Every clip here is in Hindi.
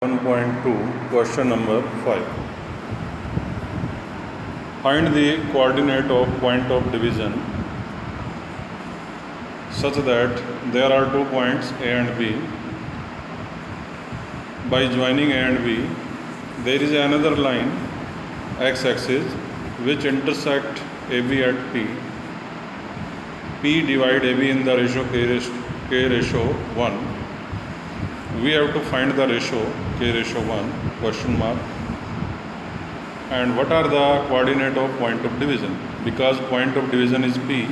1.2 question number 5. Find the coordinate of point of division such that there are 2 points A and B. By joining A and B, there is another line x-axis which intersect AB at P. P divide AB in the ratio k ratio 1. We have to find the ratio k ratio 1 question mark. And what are the coordinate of point of division? Because point of division is P,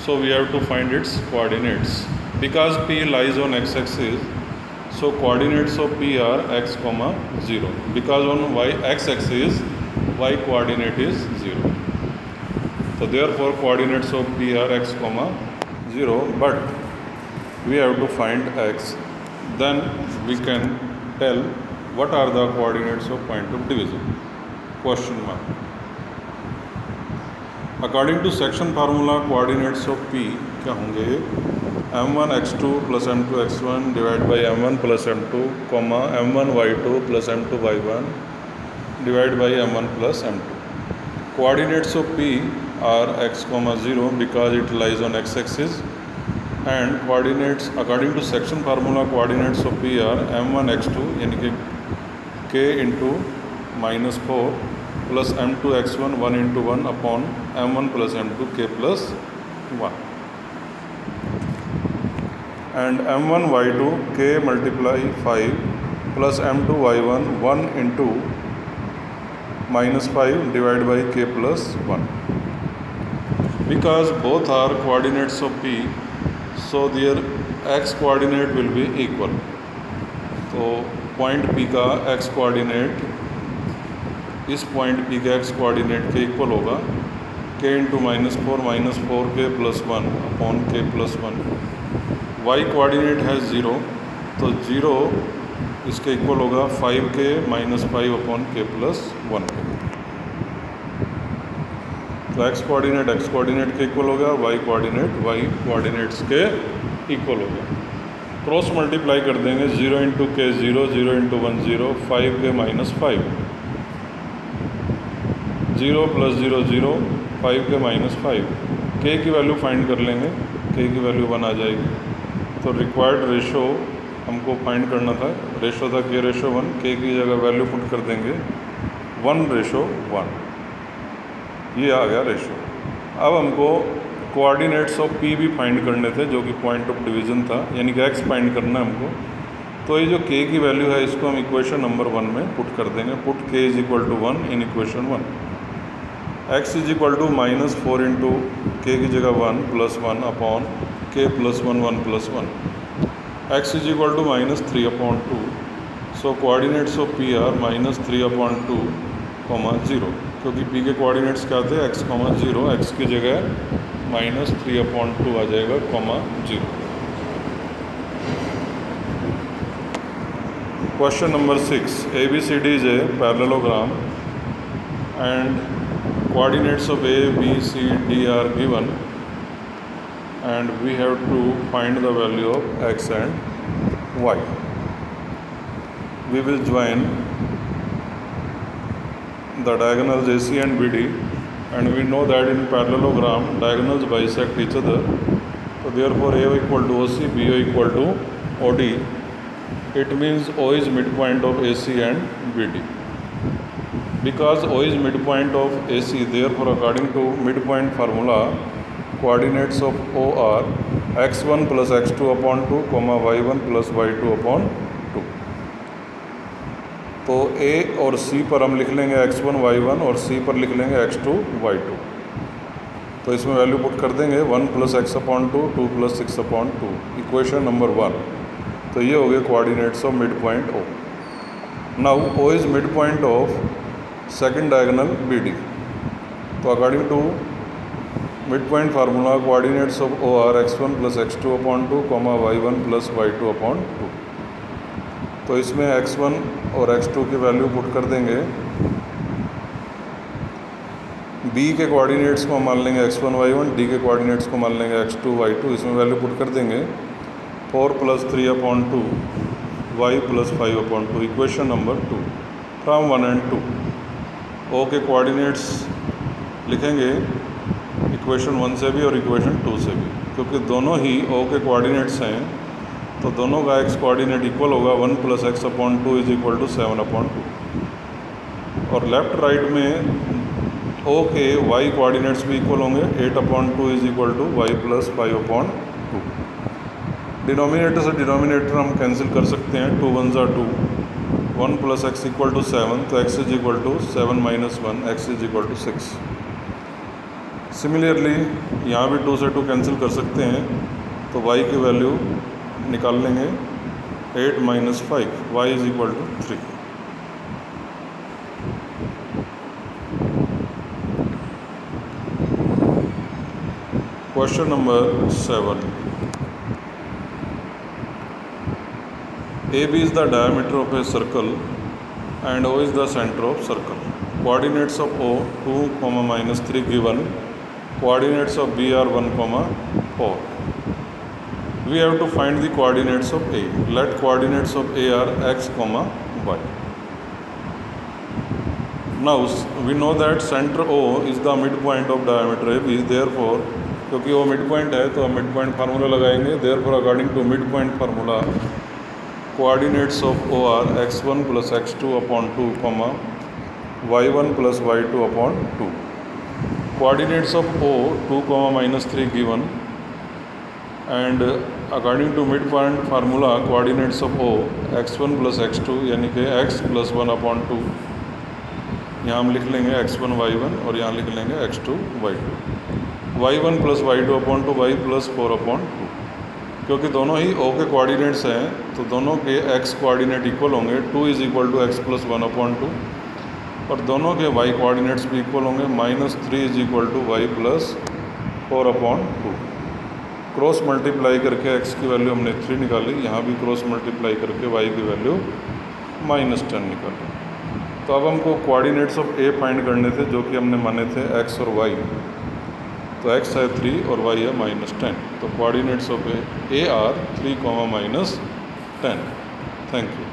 so we have to find its coordinates. Because P lies on x-axis, so coordinates of P are x, 0. Because on x-axis, y coordinate is 0. So therefore coordinates of P are x, 0. But we have to find x. Then we can tell what are the coordinates of point of division question mark. According to section formula, coordinates of P क्या होंगे? m1 x2 plus m2 x1 divided by m1 plus m2, m1 y2 plus m2 y1 divided by m1 plus m2. Coordinates of P are x, 0 because it lies on x-axis, and coordinates according to section formula, coordinates of P are m1 x2 यानी कि k into -4 plus m2 x1 1 into 1 upon m1 plus m2 k plus 1, and m1 y2 k multiply 5 plus m2 y1 1 into -5 divided by k plus 1. Because both are coordinates of P, so their x coordinate will be equal. तो पॉइंट P का x कोऑर्डिनेट इस पॉइंट P के x कोऑर्डिनेट के इक्वल होगा k into -4 k plus 1 upon k plus 1. y coordinate है 0, तो 0 इसके इक्वल होगा 5k -5 अपॉन k प्लस 1. तो x कोऑर्डिनेट के इक्वल होगा, y कोऑर्डिनेट्स के इक्वल होगा. क्रॉस मल्टीप्लाई कर देंगे 0 इंटू के 0, 0 into 1 0, 5k -5, 0 plus 0 0, 5k -5. k की वैल्यू फाइंड कर लेंगे, k की वैल्यू 1 आ जाएगी. तो रिक्वायर्ड रेशो हमको फाइंड करना था, रेशो था k रेशो 1, k की जगह वैल्यू पुट कर देंगे 1:1. ये आ गया रेशो. अब हमको कोऑर्डिनेट्स ऑफ P भी फाइंड करने थे, जो कि पॉइंट ऑफ डिवीज़न था, यानी कि x फाइंड करना है हमको. तो ये जो k की वैल्यू है इसको हम इक्वेशन नंबर 1 में पुट कर देंगे. Put k is equal to 1 in equation 1. x is equal to -4 into k की जगह 1 plus 1 upon k plus 1 1 plus 1. x is equal to -3/2. So coordinates of P are -3/2, 0, क्योंकि P के कोऑर्डिनेट्स क्या थे x, 0. x की जगह -3/2 आ जाएगा, 0. Question number 6. ABCD is a parallelogram and coordinates of A, B, C, D are given, and we have to find the value of x and y. We will join the diagonals AC and BD, and we know that in parallelogram diagonals bisect each other. So therefore A equal to OC, BO equal to OD. It means O is midpoint of AC and BD. Because O is midpoint of AC, therefore according to midpoint formula, coordinates of O are x1 plus x2 upon 2, y1 plus y2 upon 2. तो A और C पर हम लिख लेंगे x1 y1 और C पर लिख लेंगे x2 y2. तो इसमें वैल्यू पुट कर देंगे 1 plus x upon 2, 2 plus 6 upon 2, equation number 1. तो ये हो गए coordinates of mid point O. Now O is mid point of second diagonal BD. तो according to mid point formula, coordinates of O are x1 plus x2 upon 2, y1 plus y2 upon 2. तो इसमें x1 और x2 की वैल्यू पुट कर देंगे. B के कोऑर्डिनेट्स को मान लेंगे x1 y1, D के कोऑर्डिनेट्स को मान लेंगे x2 y2. इसमें वैल्यू पुट कर देंगे 4 + 3/2 y plus 5/2, equation number 2 from 1 and 2। O के कोऑर्डिनेट्स लिखेंगे इक्वेशन 1 से भी और इक्वेशन 2 से भी, क्योंकि दोनों ही ओ के कोऑर्डिनेट्स हैं, तो दोनों का एक्स कोऑर्डिनेट इक्वल होगा 1 + x/2 = 7/2। और लेफ़्ट राइट में ओ के वाई कोऑर्डिनेट्स भी इक्वल होंगे, 8/2 = y + 5/2। डिनोमिनेटर से डिनोमिनेटर हम कैंसिल कर सकते हैं, 2 1 = 2, 1 + x = 7, तो x = 7 - 1, x = 6। सिमिलरली यहाँ भी 2 से 2 कैंसिल कर सकते हैं, तो y की वैल्यू निकाल लेंगे, 8 - 5, y = 3। Question number 7। AB is the diameter of a circle and O is the center of circle. Coordinates of O 2, -3 given. Coordinates of B are 1, 4. We have to find the coordinates of A. Let coordinates of A are x, y. Now we know that center O is the midpoint of diameter AB. Therefore, क्योंकि वो मिड पॉइंट है तो हम मिड पॉइंट फार्मूला लगाएंगे। Therefore according to mid point formula, coordinates of O are x1 + x2/2, y1 + y2/2। Coordinates of O 2, -3 given, and according to mid point formula coordinates of O x1 + x2 यानी कि x + 1/2। यहाँ हम लिख लेंगे x1 y1 और यहाँ लिख लेंगे x2 y2। y1 + y2/2, y + 4/2। क्योंकि दोनों ही O के कोऑर्डिनेट्स हैं, तो दोनों के x कोऑर्डिनेट इक्वल होंगे, 2 = x + 1/2, और दोनों के y कोऑर्डिनेट्स भी इक्वल होंगे, -3 = y + 4/2। क्रॉस मल्टीप्लाई करके x की वैल्यू हमने 3 निकाली, यहाँ भी क्रॉस मल्टीप्लाई करके y की वैल्यू -10 निकाली। तो अब हमको कोऑर्डिनेट्स ऑफ A फाइंड करने थे, जो कि हमने माने थे x और y। तो x है 3 और y है -10, तो coordinates of A are 3, -10। Thank you.